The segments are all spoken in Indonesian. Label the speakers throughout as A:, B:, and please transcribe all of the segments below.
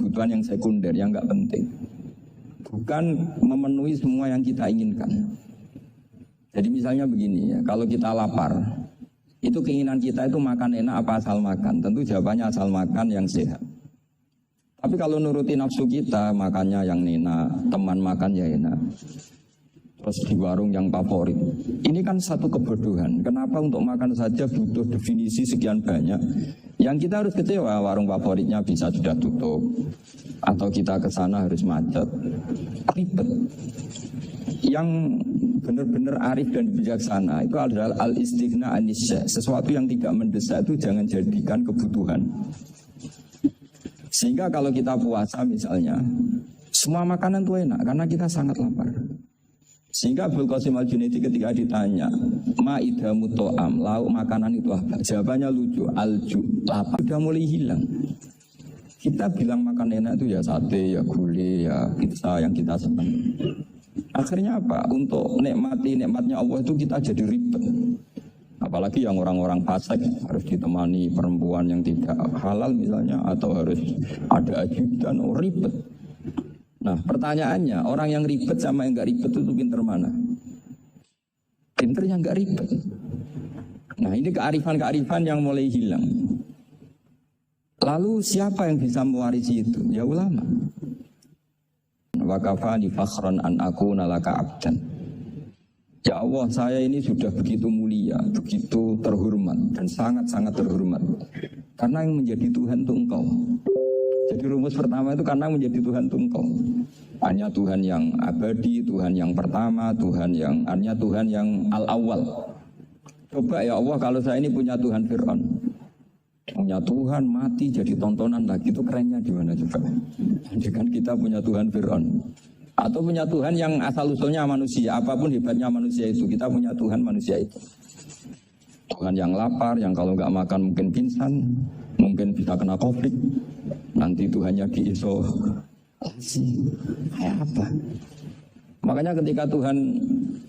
A: kebutuhan yang sekunder, yang enggak penting. Bukan memenuhi semua yang kita inginkan. Jadi misalnya begini ya, kalau kita lapar, itu keinginan kita itu makan enak apa asal makan? Tentu jawabannya asal makan yang sehat. Tapi kalau nuruti nafsu kita, makannya yang enak, teman makan ya enak. Terus di warung yang favorit. Ini kan satu kebodohan. Kenapa untuk makan saja butuh definisi sekian banyak? Yang kita harus kecewa, warung favoritnya bisa sudah tutup. Atau kita ke sana harus macet. Ribet. Yang benar-benar arif dan bijaksana itu adalah al-istighna anisya. Sesuatu yang tidak mendesak itu jangan jadikan kebutuhan. Sehingga kalau kita puasa misalnya, semua makanan itu enak karena kita sangat lapar. Sehingga Abdul Qasim Al-Junaidi ketika ditanya, ma'idamu to'am, lauk makanan itu apa? Jawabannya lucu, alju, lapar. Sudah mulai hilang. Kita bilang makan enak itu ya sate, ya gulai, ya pizza yang kita senang. Akhirnya apa? Untuk nikmati nikmatnya Allah itu kita jadi ribet. Apalagi yang orang-orang fasik harus ditemani perempuan yang tidak halal misalnya, atau harus ada ajudan, ribet. Nah pertanyaannya, orang yang ribet sama yang gak ribet itu pinter mana? Pinter yang gak ribet. Nah ini kearifan-kearifan yang mulai hilang. Lalu siapa yang bisa mewarisi itu? Ya ulama. Wa kafani fakhran an akuna laka abdan. Ya Allah, saya ini sudah begitu mulia, begitu terhormat dan sangat-sangat terhormat. Karena yang menjadi Tuhan itu Engkau. Jadi rumus pertama itu karena menjadi Tuhan itu Engkau. Hanya Tuhan yang abadi, Tuhan yang pertama, hanya Tuhan yang al-awwal. Coba ya Allah, kalau saya ini punya Tuhan Fir'aun, punya Tuhan mati jadi tontonan lagi, itu kerennya di mana coba? Andaikan kita punya Tuhan Fir'aun, atau punya Tuhan yang asal-usulnya manusia, apapun hebatnya manusia itu, kita punya Tuhan manusia itu. Tuhan yang lapar, yang kalau nggak makan mungkin pingsan, mungkin bisa kena konflik. Nanti Tuhannya diisolasi. Kayak apa? Makanya ketika Tuhan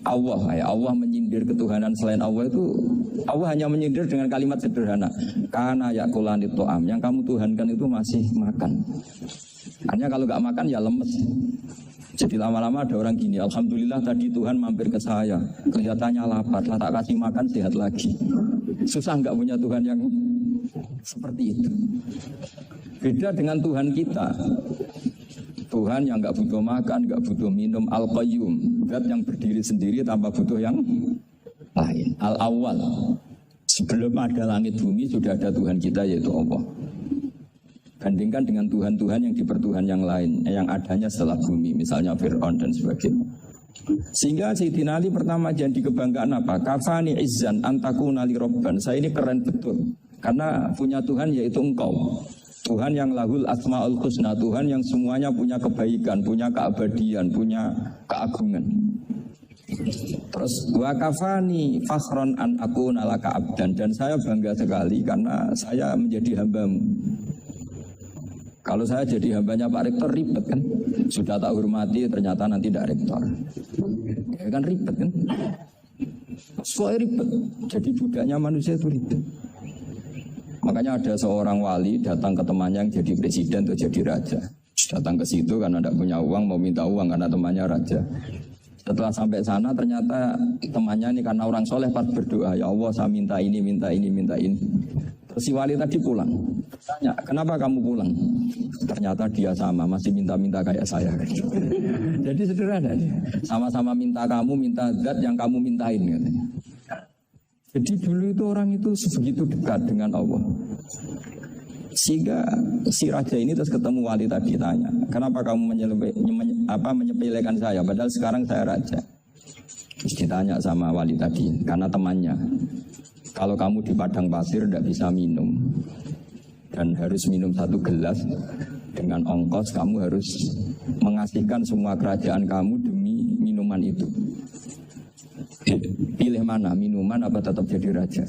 A: Allah menyindir ketuhanan selain Allah itu, Allah hanya menyindir dengan kalimat sederhana. Kana yakulani to'am, yang kamu tuhankan itu masih makan. Hanya kalau nggak makan ya lemes. Jadi lama-lama ada orang gini, alhamdulillah tadi Tuhan mampir ke saya, kelihatannya lapar, lah tak kasih makan sehat lagi. Susah nggak punya Tuhan yang seperti itu. Beda dengan Tuhan kita. Tuhan yang nggak butuh makan, nggak butuh minum, Al-Qayyum, zat yang berdiri sendiri tanpa butuh yang lain. Al-Awwal, sebelum ada langit bumi sudah ada Tuhan kita yaitu Allah. Bandingkan dengan Tuhan-Tuhan yang dipertuhan yang lain, yang adanya setelah bumi, misalnya Fir'aun dan sebagainya. Sehingga Sayyidina Ali pertama jadi kebanggaan apa? Kafani izzan antakuna li robban. Saya ini keren betul, karena punya Tuhan yaitu Engkau. Tuhan yang lahul asma'ul husna, Tuhan yang semuanya punya kebaikan, punya keabadian, punya keagungan. Terus wa kafani fakhron an akuna laka abdan, dan saya bangga sekali karena saya menjadi hambamu. Kalau saya jadi hambanya Pak Rektor ribet kan, sudah tak hormati ternyata nanti tidak rektor, ya kan ribet kan, soalnya ribet, jadi budaknya manusia itu ribet. Makanya ada seorang wali datang ke temannya yang jadi presiden atau jadi raja. Datang ke situ karena tidak punya uang, mau minta uang karena temannya raja. Setelah sampai sana ternyata temannya ini karena orang soleh pas berdoa, ya Allah saya minta ini, minta ini, minta ini. Terus si wali tadi pulang. Tanya, kenapa kamu pulang? Ternyata dia sama, masih minta-minta kayak saya. Jadi sederhana. Sama-sama minta kamu, minta zat yang kamu mintain katanya. Jadi dulu itu orang itu sebegitu dekat dengan Allah. Sehingga si raja ini terus ketemu wali tadi tanya, kenapa kamu menyepelekan saya padahal sekarang saya raja? Terus ditanya sama wali tadi, karena temannya, kalau kamu di padang pasir tidak bisa minum dan harus minum 1 gelas dengan ongkos, kamu harus mengasihkan semua kerajaan kamu demi minuman itu. Pilih mana, minuman apa tetap jadi raja?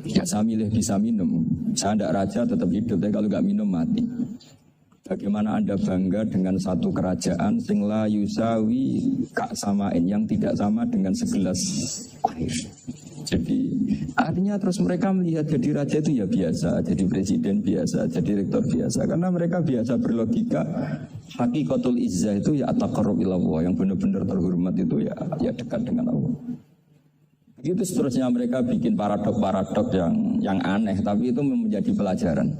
A: Ya saya milih bisa minum. Saya tidak raja tetap hidup, tapi kalau nggak minum mati. Bagaimana Anda bangga dengan satu kerajaan sing la yusawi kak samain, yang tidak sama dengan segelas air? Jadi artinya terus mereka melihat jadi raja itu ya biasa, jadi presiden biasa, jadi rektor biasa. Karena mereka biasa berlogika hakikatul izzah itu ya at-taqarrub ila Allah, yang benar-benar terhormat itu ya dekat dengan Allah. Begitu seterusnya mereka bikin paradok-paradok yang aneh, tapi itu menjadi pelajaran.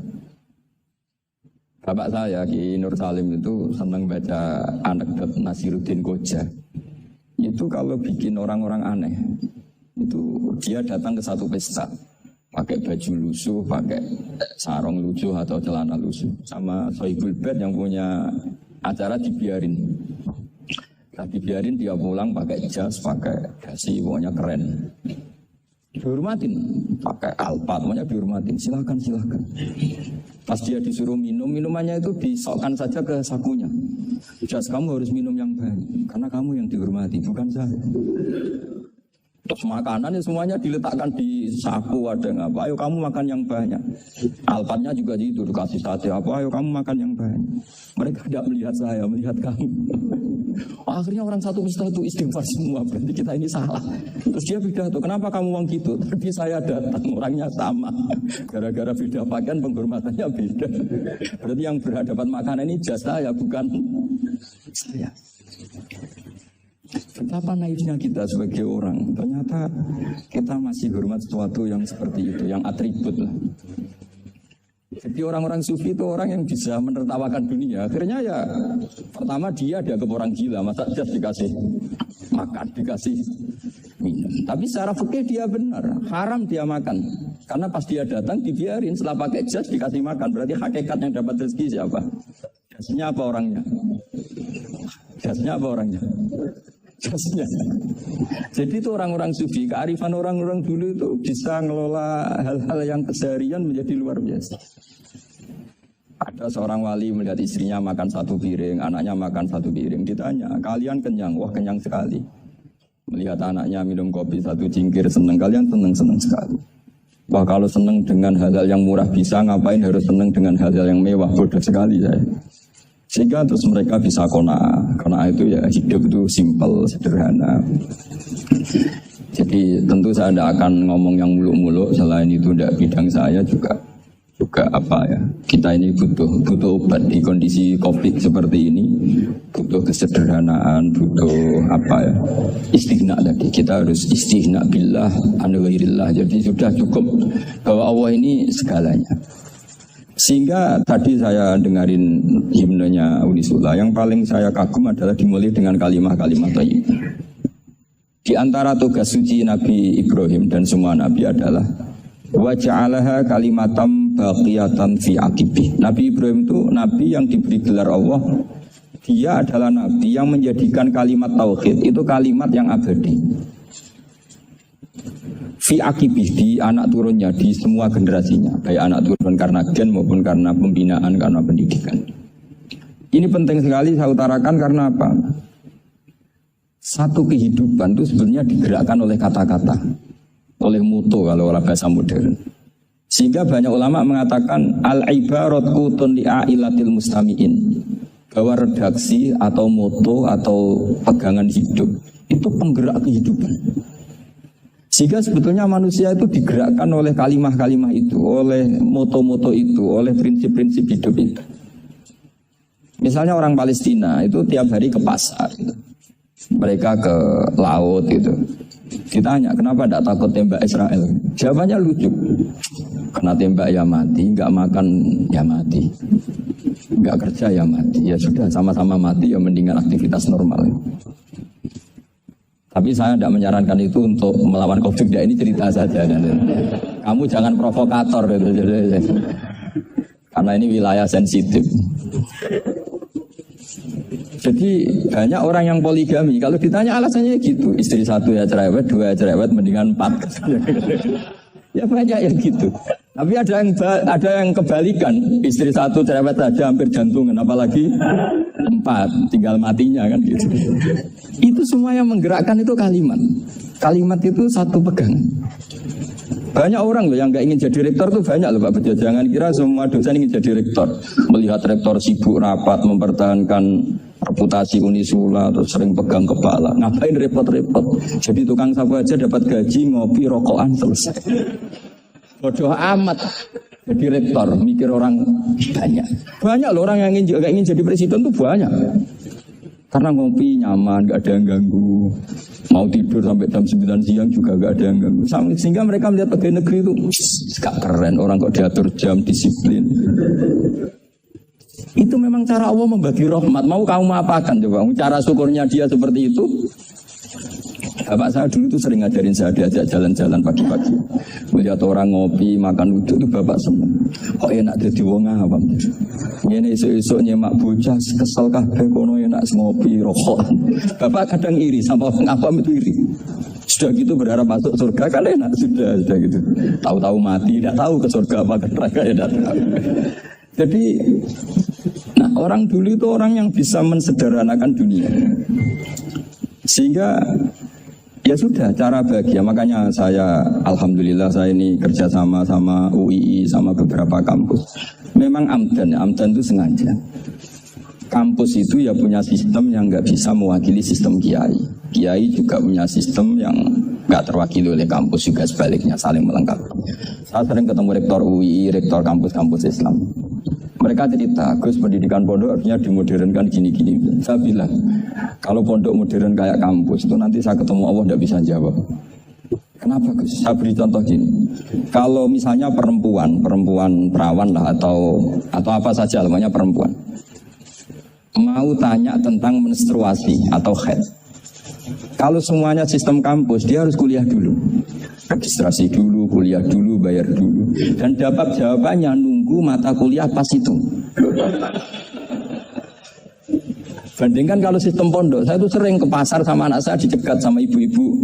A: Bapak saya Ki Nur Salim itu senang baca anekdot Nasiruddin Koja. Itu kalau bikin orang-orang aneh, itu dia datang ke satu pesta pakai baju lusuh, pakai sarung lusuh atau celana lusuh, sama Sohibul Bed yang punya acara dibiarin. Nah, dibiarin dia pulang pakai jas, pakai dasi, pokoknya keren. Dihormatin, pakai alpat, pokoknya dihormatin. Silakan. Pas dia disuruh minum, minumannya itu disokkan saja ke sakunya. Jas, kamu harus minum yang banyak, karena kamu yang dihormati, bukan saya. Terus makanan semuanya diletakkan di saku, ada yang apa, ayo kamu makan yang banyak. Alpatnya juga gitu, dikasih sate apa, ayo kamu makan yang banyak. Mereka tidak melihat saya, melihat kamu. Akhirnya orang satu pesta itu istighfar semua, berarti kita ini salah. Terus dia pidato, kenapa kamu uang gitu? Tadi saya datang, orangnya sama. Gara-gara beda pakaian, penghormatannya beda. Berarti yang berhadapan makanan ini jas saya, bukan saya. Betapa naifnya kita sebagai orang. Ternyata kita masih hormat sesuatu yang seperti itu, yang atribut lah. Jadi orang-orang sufi itu orang yang bisa menertawakan dunia. Akhirnya ya pertama dia dianggap orang gila, masa jas dikasih makan, dikasih minum. Tapi secara fikih dia benar, haram dia makan. Karena pas dia datang dibiarin, setelah pakai jas dikasih makan. Berarti hakikat yang dapat rezeki siapa? Jasnya apa orangnya? Jasnya apa orangnya? Jasnya. Jadi itu orang-orang sufi, kearifan orang-orang dulu itu bisa ngelola hal-hal yang keseharian menjadi luar biasa. Ada seorang wali melihat istrinya makan satu piring, anaknya makan satu piring. Ditanya, kalian kenyang? Wah, kenyang sekali. Melihat anaknya minum kopi satu cingkir, senang. Kalian senang sekali. Wah, kalau senang dengan hal-hal yang murah bisa, ngapain harus senang dengan hal-hal yang mewah? Bodoh sekali saya. Sehingga terus mereka bisa qanaah itu ya hidup itu simpel, sederhana. Jadi tentu saya tidak akan ngomong yang muluk-muluk, selain itu tidak bidang saya juga apa ya. Kita ini butuh obat di kondisi Covid seperti ini, butuh kesederhanaan, butuh apa ya, istighna tadi. Kita harus istighna billah an ghairillah. Jadi sudah cukup bahwa Allah ini segalanya. Sehingga tadi saya dengarin himnenya Unisula, yang paling saya kagum adalah dimulai dengan kalimat-kalimat thayyibah. Di antara tugas suci Nabi Ibrahim dan semua Nabi adalah wa ja'alaha kalimatam baqiyatan fi aqibih. Nabi Ibrahim itu Nabi yang diberi gelar Allah. Dia adalah Nabi yang menjadikan kalimat tauhid itu kalimat yang abadi. Fi akibih, di anak turunnya, di semua generasinya, baik anak turun karena gen maupun karena pembinaan, karena pendidikan. Ini penting sekali saya utarakan karena apa? Satu kehidupan itu sebenarnya digerakkan oleh kata-kata, oleh mutu kalau orang bahasa modern. Sehingga banyak ulama mengatakan al-ibarat qutun li'ailatil mustami'in, bahwa redaksi atau moto atau pegangan hidup itu penggerak kehidupan. Sehingga sebetulnya manusia itu digerakkan oleh kalimah-kalimah itu, oleh moto-moto itu, oleh prinsip-prinsip hidup itu. Misalnya orang Palestina itu tiap hari ke pasar, gitu. Mereka ke laut gitu. Ditanya kenapa tidak takut tembak Israel? Jawabannya lucu. Kena tembak ya mati, nggak makan ya mati, nggak kerja ya mati. Ya sudah sama-sama mati ya mendingan aktivitas normal. Tapi saya tidak menyarankan itu untuk melawan konflik. Ini cerita saja. Kamu jangan provokator. Karena ini wilayah sensitif. Jadi banyak orang yang poligami. Kalau ditanya alasannya gitu. Istri satu ya cerewet, dua ya cerewet, mendingan 4. Ya banyak yang gitu. Tapi ada yang kebalikan. Istri satu cerewet saja hampir jantungan. Apalagi 4, tinggal matinya kan gitu. Itu semua yang menggerakkan itu kalimat. Kalimat itu satu pegang. Banyak orang loh yang nggak ingin jadi rektor tuh banyak loh Pak Bejo. Jangan kira semua dosen ingin jadi rektor. Melihat rektor sibuk rapat mempertahankan reputasi Unisula, terus sering pegang kepala. Ngapain repot-repot? Jadi tukang sapu aja dapat gaji, ngopi, rokokan, selesai. Bodoh amat. Jadi rektor, mikir orang banyak. Banyak loh orang yang ingin jadi presiden tuh banyak. Karena ngopi nyaman, gak ada yang ganggu. Mau tidur sampai jam 9 siang juga gak ada yang ganggu. Sehingga mereka melihat pegawai negeri itu gak keren, orang kok diatur jam, disiplin. Itu memang cara Allah membagi rahmat. Mau kamu apakan coba? Cara syukurnya dia seperti itu. Bapak saya dulu itu sering ngajarin saya, diajak jalan-jalan pagi-pagi. Melihat orang ngopi, makan uduk itu bapak seneng. Kok enak jadi wong awam. Ini esok-esok nyemak bocah, kesel kabeh kono enak ngopi, rokokan. Bapak kadang iri sama orang awam itu iri. Sudah gitu berharap masuk surga kan enak, sudah gitu. Tahu-tahu mati, tidak tahu ke surga apa ke neraka ya tidak tahu. Jadi, nah orang dulu itu orang yang bisa mensederhanakan dunia. Sehingga ya sudah cara bahagia. Makanya saya alhamdulillah saya ini kerjasama sama UII sama beberapa kampus. Memang amdan itu sengaja. Kampus itu ya punya sistem yang nggak bisa mewakili sistem kiai. Kiai juga punya sistem yang nggak terwakili oleh kampus, juga sebaliknya saling melengkapi. Saya sering ketemu rektor UII, rektor kampus-kampus Islam. Mereka cerita, Gus pendidikan pondok harusnya dimodernkan gini-gini. Saya bilang, kalau pondok modern kayak kampus itu nanti saya ketemu Allah tidak bisa jawab. Kenapa Gus? Saya beri contoh gini. Kalau misalnya perempuan perawan lah atau apa saja namanya perempuan, mau tanya tentang menstruasi atau haid. Kalau semuanya sistem kampus, dia harus kuliah dulu. Registrasi dulu, kuliah dulu, bayar dulu. Dan dapat jawabannya nunggu mata kuliah pas itu. Bandingkan kalau sistem pondok, saya tuh sering ke pasar sama anak saya dicegat sama ibu-ibu.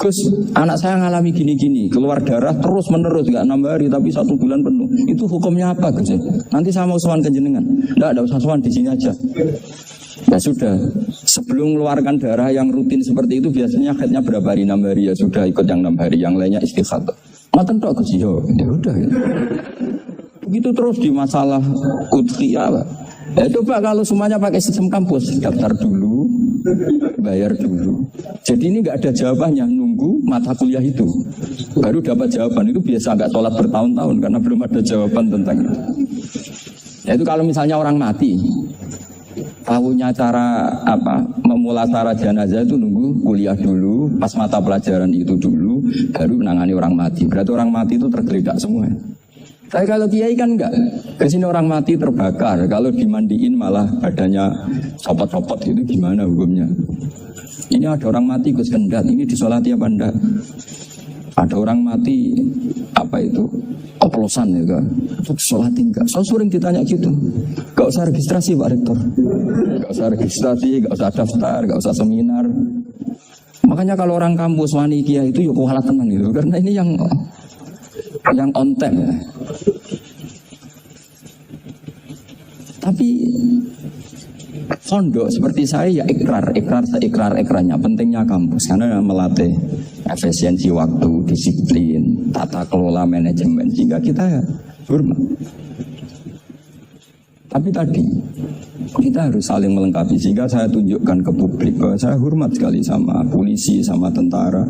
A: Gus, anak saya ngalami gini-gini, keluar darah terus menerus, gak 6 hari tapi 1 bulan penuh. Itu hukumnya apa Gus? Nanti saya mau sowan ke jenengan. Nggak usah sowan, di sini aja. Ya sudah, sebelum mengeluarkan darah yang rutin seperti itu biasanya haidnya berapa hari? 6 hari ya sudah ikut yang 6 hari, yang lainnya istikhadah. Ngaten tok Gus, ya udah. Ya. Begitu terus di masalah udhiyah. Ya coba kalau semuanya pakai sistem kampus, daftar dulu, bayar dulu. Jadi ini nggak ada jawabannya, nunggu mata kuliah itu baru dapat jawaban. Itu biasa nggak sholat bertahun-tahun karena belum ada jawaban tentang itu. Ya itu kalau misalnya orang mati, tahunya cara memulasara jenazah itu nunggu kuliah dulu, pas mata pelajaran itu dulu, baru menangani orang mati. Berarti orang mati itu tergeledak semua. Tapi kalau kiai kan enggak, kesini orang mati terbakar, kalau dimandiin malah badannya copot-copot itu gimana hukumnya? Ini ada orang mati Gus Kendat, ini disolati apa enggak? Ada orang mati oplosan ya kan? Itu disolati enggak? So sering ditanya gitu. Gak usah registrasi Pak Rektor, gak usah registrasi, gak usah daftar, gak usah seminar. Makanya kalau orang kampus wani kiai itu yuk kualat tenan gitu, karena ini yang on time ya. Tapi pondok seperti saya ya ikrarnya pentingnya kampus karena melatih efisiensi waktu, disiplin, tata kelola manajemen sehingga kita hormat. Tapi tadi kita harus saling melengkapi sehingga saya tunjukkan ke publik bahwa saya hormat sekali sama polisi, sama tentara.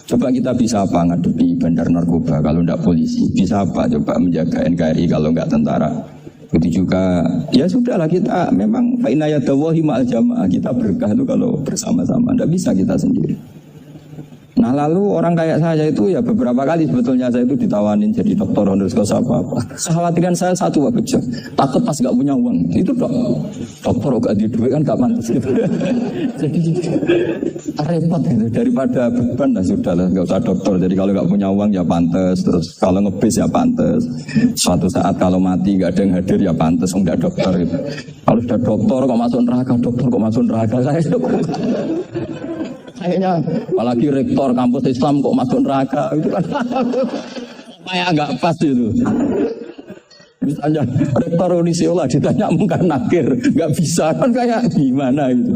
A: Coba kita bisa apa ngadepi bandar narkoba kalau enggak polisi? Bisa apa coba menjaga NKRI kalau enggak tentara? Itu juga, ya sudahlah kita memang fa'inayadawahi ma'al jamaah, kita berkah itu kalau bersama-sama, enggak bisa kita sendiri. Nah lalu orang kayak saya itu ya beberapa kali sebetulnya saya itu ditawanin jadi dokter honoris causa apa-apa. Kekhawatiran saya satu Pak Bejo, takut pas gak punya uang. Itu dokter gak di duit kan gak pantas gitu. Jadi repot gitu. Daripada beban lah sudah lah, gak usah dokter. Jadi kalau gak punya uang ya pantas, terus kalau ngebis ya pantas. Suatu saat kalau mati gak ada yang hadir ya pantas, enggak dokter gitu. Kalau sudah dokter kok masuk neraka, dokter kok masuk neraka, saya itu kayaknya apalagi rektor kampus Islam kok masuk neraka itu kan kayak nggak pas itu. Misalnya rektor Unisula ditanya mungkar nakir nggak bisa kan kayak gimana itu.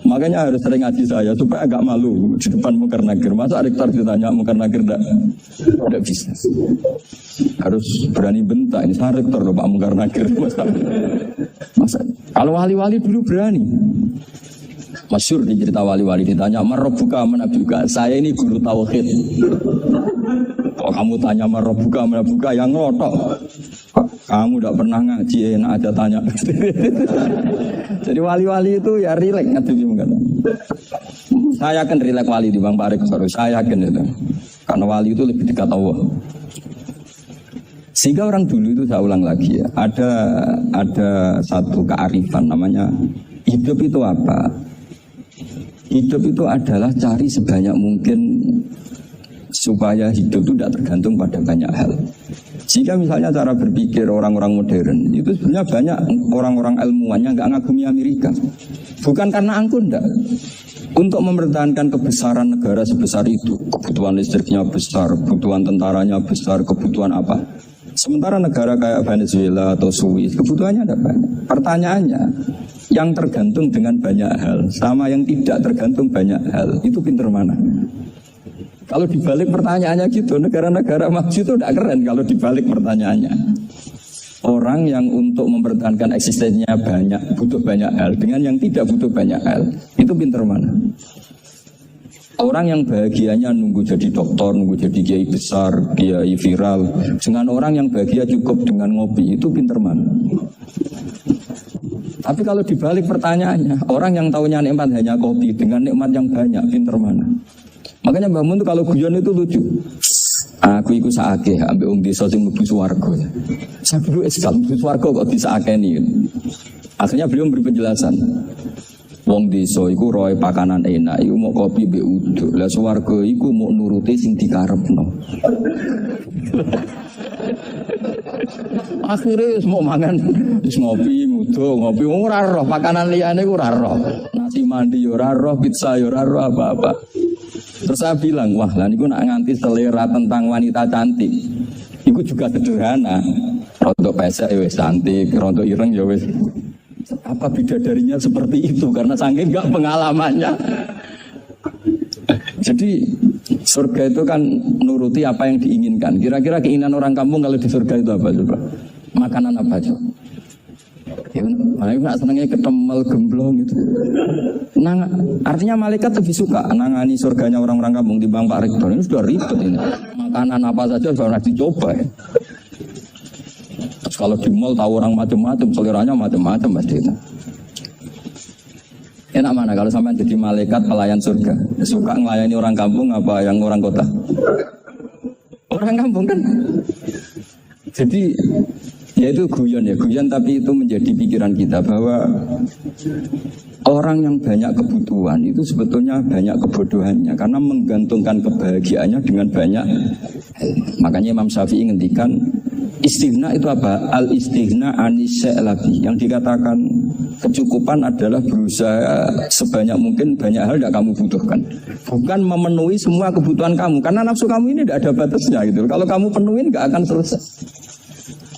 A: Makanya harus sering ngaji saya supaya agak malu di depan mungkar nakir. Masa rektor ditanya mungkar nakir nggak bisa. Harus berani bentak ini saya rektor loh Pak mungkar nakir masa Kalau wali-wali dulu berani. Masyhur di cerita wali-wali ditanya, "Marabbuka manabuka?" Saya ini guru tauhid. Kok kamu tanya marabbuka manabuka yang ngelotok? Kamu tidak pernah ngaji, enak aja tanya. Jadi wali-wali itu ya rileks ngadepi mengatakan. Saya akan rileks wali di Bang Parik baru saya yakin itu. Karena wali itu lebih dekat Allah. Sehingga orang dulu itu saya ulang lagi ya, ada satu kearifan namanya hidup itu apa? Hidup itu adalah cari sebanyak mungkin supaya hidup itu tidak tergantung pada banyak hal. Jika misalnya cara berpikir orang-orang modern itu sebenarnya banyak orang-orang ilmuwan yang nggak ngagumi Amerika, bukan karena angkuh enggak. Untuk mempertahankan kebesaran negara sebesar itu, kebutuhan listriknya besar, kebutuhan tentaranya besar, kebutuhan apa? Sementara negara kayak Venezuela atau Swiss kebutuhannya ada banyak. Pertanyaannya, yang tergantung dengan banyak hal sama yang tidak tergantung banyak hal itu pinter mana? Kalau dibalik pertanyaannya gitu, negara-negara maju itu tidak keren kalau dibalik pertanyaannya. Orang yang untuk mempertahankan eksistensinya banyak, butuh banyak hal dengan yang tidak butuh banyak hal itu pinter mana? Orang yang bahagianya nunggu jadi dokter, nunggu jadi kiai besar, kiai viral, dengan orang yang bahagia cukup dengan ngopi, itu pinter mana? Tapi kalau dibalik pertanyaannya, orang yang tahunya nikmat hanya kopi dengan nikmat yang banyak, pinter mana? Makanya Mbak Mun itu kalau guyon itu lucu. Aku ikut saake, ambil wong desa sing mlebu swarga. Saya dulu sekali mlebu swarga kok disakeni. Akhirnya beliau memberi penjelasan. Wong desa iku roe pakanan enak, iku mau kopi mbek uduk. Lah swarga iku mau nuruti sing dikarepno. Akhirnya mau mangan, wis ngopi, mudo, ngopi ora roh, pakanan liyane ku ora roh. Nasi mandi yo ora roh, pizza yo ora roh apa-apa. Terus saya bilang, wah lah niku nak nganti selera tentang wanita cantik. Iku juga sederhana. Rontok pesek ya wis cantik, rontok ireng ya wis. Apa bidadarinya seperti itu karena saking enggak pengalamannya. Jadi surga itu kan nuruti apa yang diinginkan. Kira-kira keinginan orang kampung kalau di surga itu apa coba? Makanan apa coba? Ya, malaikat nggak senangnya ketemel gemblong gitu. Nah, artinya malaikat lebih suka nangani surganya orang-orang kampung di Bang Pak Rektor. Ini sudah ribet ini. Makanan apa saja sudah dicoba ya. Terus kalau di mall tahu orang macam-macam, seleranya macam-macam pasti. Enak mana kalau sampai jadi malaikat pelayan surga? Suka melayani orang kampung apa yang orang kota? Orang kampung kan. Jadi ya itu guyon ya, guyon tapi itu menjadi pikiran kita bahwa orang yang banyak kebutuhan itu sebetulnya banyak kebodohannya karena menggantungkan kebahagiaannya dengan banyak. Makanya Imam Syafi'i ngendikan istighna itu apa? Al-istighna anisya lagi. Yang dikatakan kecukupan adalah berusaha sebanyak mungkin banyak hal tidak kamu butuhkan. Bukan memenuhi semua kebutuhan kamu. Karena nafsu kamu ini tidak ada batasnya gitu. Kalau kamu penuhin nggak akan selesai.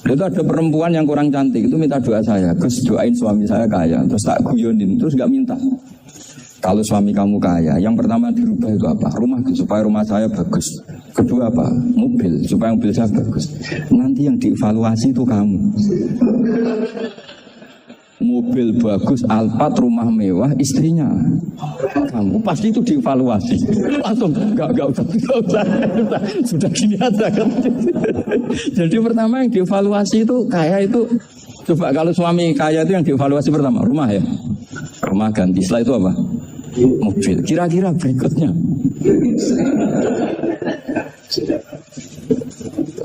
A: Itu ada perempuan yang kurang cantik, itu minta doa saya, Gus doain suami saya kaya, terus tak guyonin, terus gak minta. Kalau suami kamu kaya, yang pertama dirubah itu apa? Rumah, supaya rumah saya bagus. Kedua apa? Mobil, supaya mobil saya bagus. Nanti yang dievaluasi itu kamu. Mobil bagus, Alphard, rumah mewah, istrinya kamu pasti itu dievaluasi. Langsung enggak usah. Sudah gini aja kan. Jadi pertama yang dievaluasi itu kaya itu, coba kalau suami kaya itu yang dievaluasi pertama rumah ya, rumah ganti. Setelah itu apa? Mobil. Kira-kira berikutnya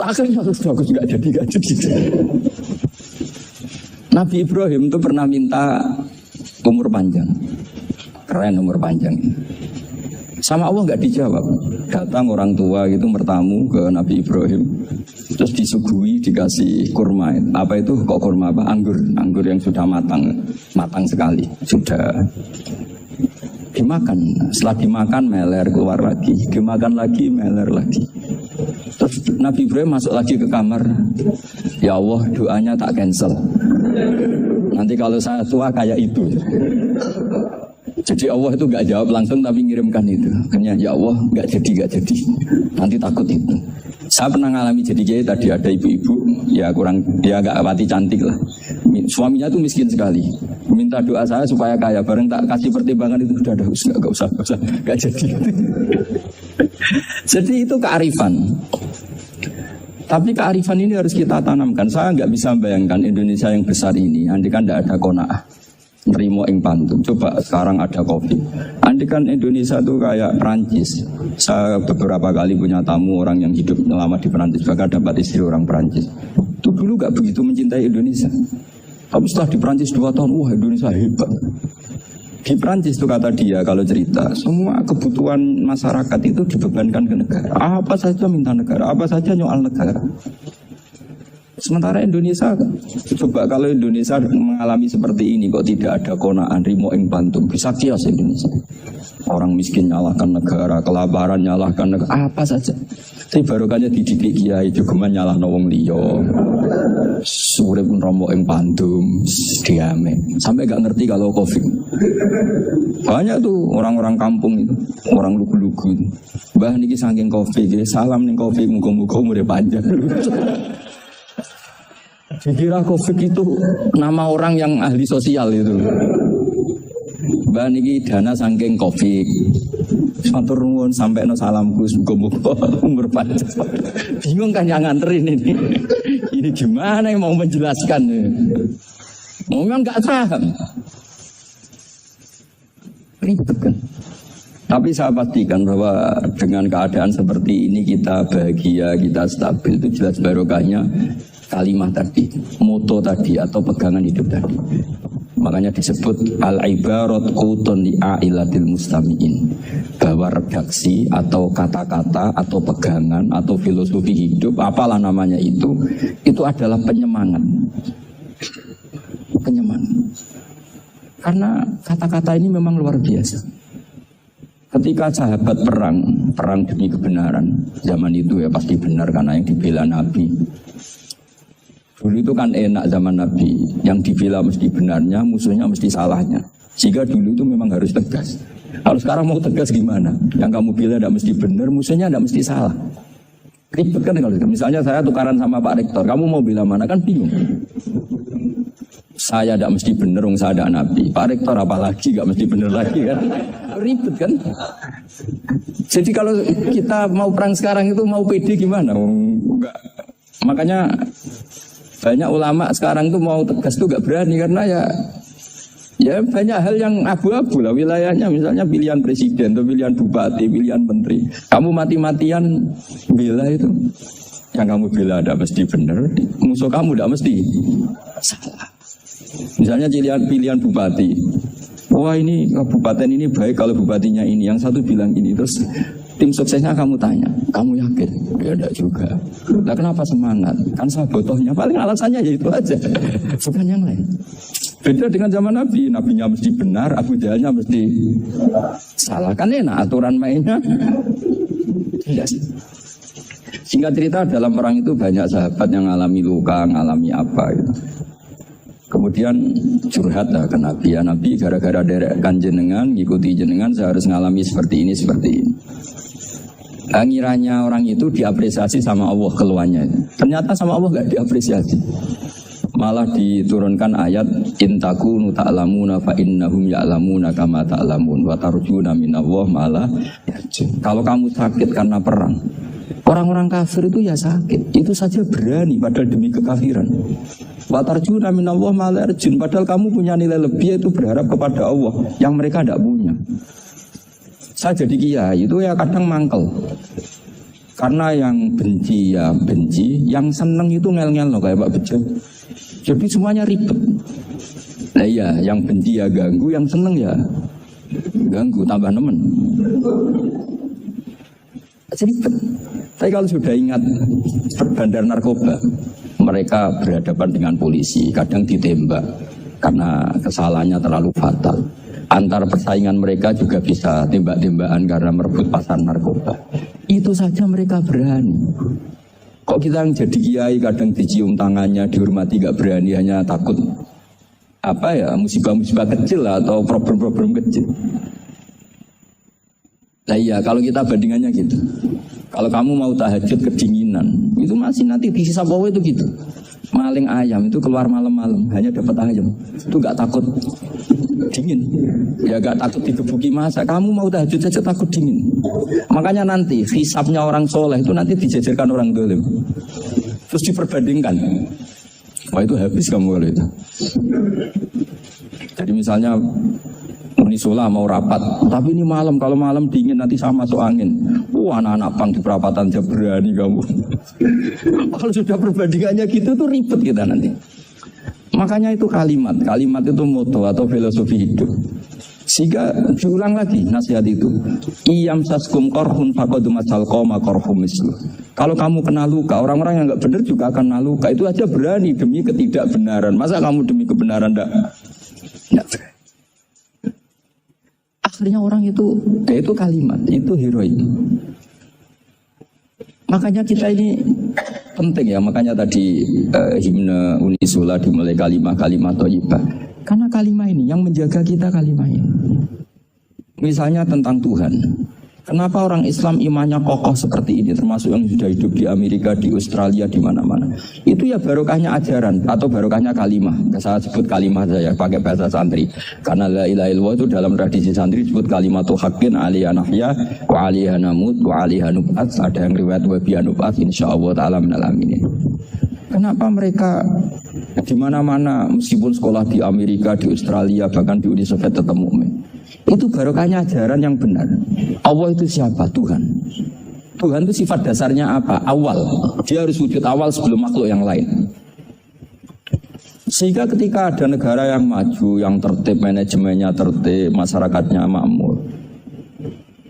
A: akhirnya harus bagus, enggak jadi. Nabi Ibrahim itu pernah minta umur panjang. Keren umur panjang. Sama Allah nggak dijawab. Datang orang tua gitu bertamu ke Nabi Ibrahim. Terus disuguhi, dikasih kurma. Apa itu kok kurma apa? Anggur yang sudah matang sekali. Sudah dimakan. Setelah dimakan meler keluar lagi. Dimakan lagi meler lagi. Terus Nabi Ibrahim masuk lagi ke kamar. Ya Allah, doanya tak cancel. Nanti kalau saya tua kayak itu. Jadi Allah itu gak jawab langsung tapi ngirimkan itu. Akhirnya ya Allah gak jadi. Nanti takut itu. Saya pernah ngalami jadi kiai tadi ada ibu-ibu ya kurang, dia gak pati cantik lah. suaminya itu miskin sekali. Minta doa saya supaya kaya. Bareng tak kasih pertimbangan itu udah nggak usah, nggak jadi. Jadi itu kearifan. Tapi kearifan ini harus kita tanamkan. Saya nggak bisa bayangkan Indonesia yang besar ini, andai kan tidak ada qanaah, nerimo ing pantum. Coba sekarang ada Covid. Andai kan Indonesia itu kayak Perancis. Saya beberapa kali punya tamu orang yang hidup lama di Perancis, bahkan dapat istri orang Perancis. Itu dulu nggak begitu mencintai Indonesia. Tapi setelah di Perancis 2 tahun, wah Indonesia hebat. Di Perancis itu kata dia kalau cerita, semua kebutuhan masyarakat itu dibebankan ke negara. Apa saja minta negara, apa saja nyoal negara. Sementara Indonesia, coba kalau Indonesia mengalami seperti ini, kok tidak ada qanaah rimo ing pantum, bisa kios Indonesia. Orang miskin nyalahkan negara, kelaparan nyalahkan negara, apa saja. Tapi barokahnya dididik kiai juga nyalahno wong liya. Urip romo ing pandum diame. Sampai gak ngerti kalau Covid. Banyak tuh orang-orang kampung itu, orang lugu-lugu itu. Mbah niki saking Covid, salam ning Covid muga-muga umure panjang. Dikira Covid itu nama orang yang ahli sosial itu. Mbah niki dana saking Covid. Matur nuwun sampai no salamku muga-muga umur panjang. Bingung kan yang nganterin ini. Ini gimana yang mau menjelaskan? Memang nggak paham. Ribet kan? Tapi saya pastikan bahwa dengan keadaan seperti ini kita bahagia, kita stabil, itu jelas barokahnya kalimat tadi, moto tadi atau pegangan hidup tadi. Makanya disebut al-ibarat qutun li'ailatil mustami'in, bahwa redaksi atau kata-kata atau pegangan atau filosofi hidup, apalah namanya itu adalah penyemangat. Penyemangat. Karena kata-kata ini memang luar biasa. Ketika sahabat perang demi kebenaran, zaman itu ya pasti benar karena yang dibela Nabi. Dulu itu kan enak zaman Nabi, yang dibela mesti benarnya, musuhnya mesti salahnya. Jika dulu itu memang harus tegas. Kalau sekarang mau tegas gimana? Yang kamu bela tidak mesti benar, musuhnya tidak mesti salah. Ribet kan kalau misalnya saya tukaran sama Pak Rektor, kamu mau bela mana kan bingung. Saya tidak mesti benar, saya ada Nabi. Pak Rektor apalagi tidak mesti benar lagi kan? Ribet kan? Jadi kalau kita mau perang sekarang itu mau pede gimana? Enggak. Makanya banyak ulama sekarang tuh mau tegas tuh gak berani karena ya banyak hal yang abu-abu lah wilayahnya, misalnya pilihan presiden atau pilihan bupati, pilihan menteri. Kamu mati-matian bela itu, yang kamu bela ada mesti benar, musuh kamu tidak mesti salah. Misalnya pilihan bupati, wah ini kabupaten ini baik kalau bupatinya ini, yang satu bilang ini, terus tim suksesnya kamu tanya, kamu yakin? Ya enggak juga. Nah kenapa semangat? Kan sabotohnya paling alasannya ya itu aja, bukan yang lain. Beda dengan zaman Nabi, Nabinya mesti benar, Abu Jahalnya mesti salah. Kan enak aturan mainnya. Tidak sih. Singkat cerita dalam perang itu banyak sahabat yang ngalami luka, ngalami apa gitu. Kemudian curhat lah ke Nabi, ya Nabi gara-gara derekkan jenengan, ngikuti jenengan saya harus ngalami seperti ini. Ngiranya orang itu diapresiasi sama Allah keluarnya. Ternyata sama Allah gak diapresiasi. Malah diturunkan ayat intakunu ta'lamuna fa innahum ya'lamuna kama ta'lamun wa tarjuna minallah malah yarjun. Kalau kamu sakit karena perang, orang-orang kafir itu ya sakit, itu saja berani padahal demi kekafiran. Wa tarjuna minallah malah yarjun, padahal kamu punya nilai lebih, itu berharap kepada Allah yang mereka tidak punya. Saya jadi kiai itu ya kadang mangkel. Karena yang benci ya benci, yang seneng itu ngel-ngel loh kayak Pak Bejo. Jadi semuanya ribet. Nah iya, yang benci ya ganggu, yang seneng ya ganggu, tambah nemen. Ribet. Tapi kalau sudah ingat bandar narkoba, mereka berhadapan dengan polisi, kadang ditembak karena kesalahannya terlalu fatal. Antar persaingan mereka juga bisa tembak-tembakan karena merebut pasar narkoba. Itu saja mereka berani. Kok kita yang jadi kiai kadang dicium tangannya, dihormati gak berani, hanya takut apa ya, musibah-musibah kecil lah, atau problem-problem kecil. Nah iya, kalau kita bandingannya gitu. Kalau kamu mau tahajud kedinginan, itu masih nanti di sisa bawah itu gitu. maling ayam itu keluar malam-malam hanya dapat ayam, itu nggak takut dingin, ya nggak takut digebuki masa. Kamu mau tahajud saja takut dingin. Makanya nanti hisabnya orang soleh itu nanti dijajarkan orang dolim, terus diperbandingkan. Wah itu habis kamu kalau itu. Jadi misalnya Unisola mau rapat, tapi ini malam, kalau malam dingin nanti sama masuk angin. Wah anak-anak pang di perapatan aja berani kamu. Kalau sudah perbandingannya gitu tuh ribet kita nanti. Makanya itu kalimat itu moto atau filosofi hidup. Sehingga diulang lagi nasihat itu. Iyam saskum korhun faqadu masal qoma korhum mislu. Kalau kamu kena luka, orang-orang yang enggak benar juga akan kena luka. Itu aja berani demi ketidakbenaran. Masa kamu demi kebenaran enggak berani? Akhirnya orang itu kalimat, itu heroik. Makanya kita ini penting ya, makanya tadi himne Unisola dimulai kalimat thayyibah. Karena kalimat ini yang menjaga kita kalimat ini. Misalnya tentang Tuhan. Kenapa orang Islam imannya kokoh seperti ini, termasuk yang sudah hidup di Amerika, di Australia, di mana-mana. Itu ya barokahnya ajaran atau barokahnya kalimah. Saya sebut kalimah saya pakai bahasa santri. Karena la ilaha illallah itu dalam tradisi santri disebut kalimatu haqqin aliyah nahya wa aliyah namut wa aliyah nub'ats. Ada yang riwayat wa biya nub'ats insyaallah ta'ala minal aminin. Kenapa mereka di mana-mana meskipun sekolah di Amerika, di Australia, bahkan di Uni Soviet tetap mukmin? Itu barokahnya ajaran yang benar. Allah itu siapa? Tuhan. Tuhan itu sifat dasarnya apa? Awal. Dia harus wujud awal sebelum makhluk yang lain. Sehingga ketika ada negara yang maju, yang tertib, manajemennya tertib, masyarakatnya makmur,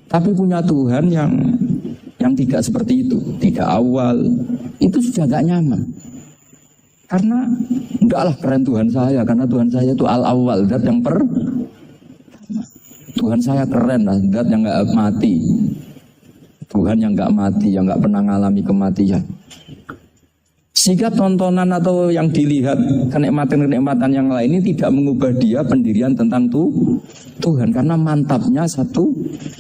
A: tapi punya Tuhan yang tidak seperti itu, tidak awal, itu sudah gak nyaman. Karena enggaklah keren Tuhan saya, karena Tuhan saya itu al-awwal, zat yang Tuhan saya keren lah, zat yang enggak mati. Tuhan yang enggak mati, yang enggak pernah mengalami kematian. Sehingga tontonan atau yang dilihat kenikmatan-kenikmatan yang lain ini tidak mengubah dia pendirian tentang Tuhan. Karena mantapnya satu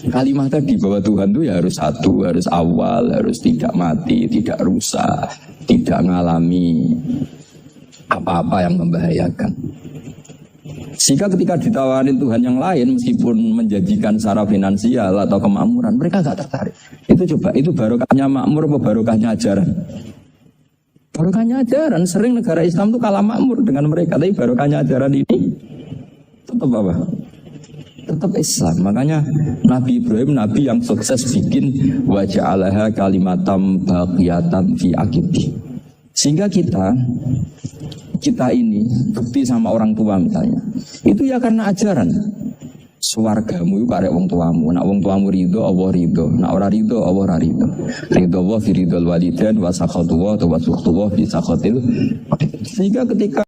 A: kalimat tadi bahwa Tuhan itu ya harus satu, harus awal, harus tidak mati, tidak rusak, tidak mengalami apa-apa yang membahayakan. Sehingga ketika ditawarin Tuhan yang lain, meskipun menjanjikan secara finansial atau kemakmuran, mereka gak tertarik. Itu barokahnya makmur atau barokahnya ajaran? Barokahnya ajaran. Sering negara Islam itu kalah makmur dengan mereka, tapi barokahnya ajaran ini tetap apa? Tetap Islam. Makanya Nabi Ibrahim, Nabi yang sukses bikin wa ja'alaha kalimatam baqiyatan fi aqibi. Sehingga kita ini bukti sama orang tua misalnya, itu ya karena ajaran. Suwargamu itu karek wong tuamu. Nak wong tuamu ridho, Allah ridho. Nak ora ridho, Allah ora ridho. Ridho Allah fi ridhol walidain wa sakhatu wa sukhtu wa fi sakhatil. Sehingga ketika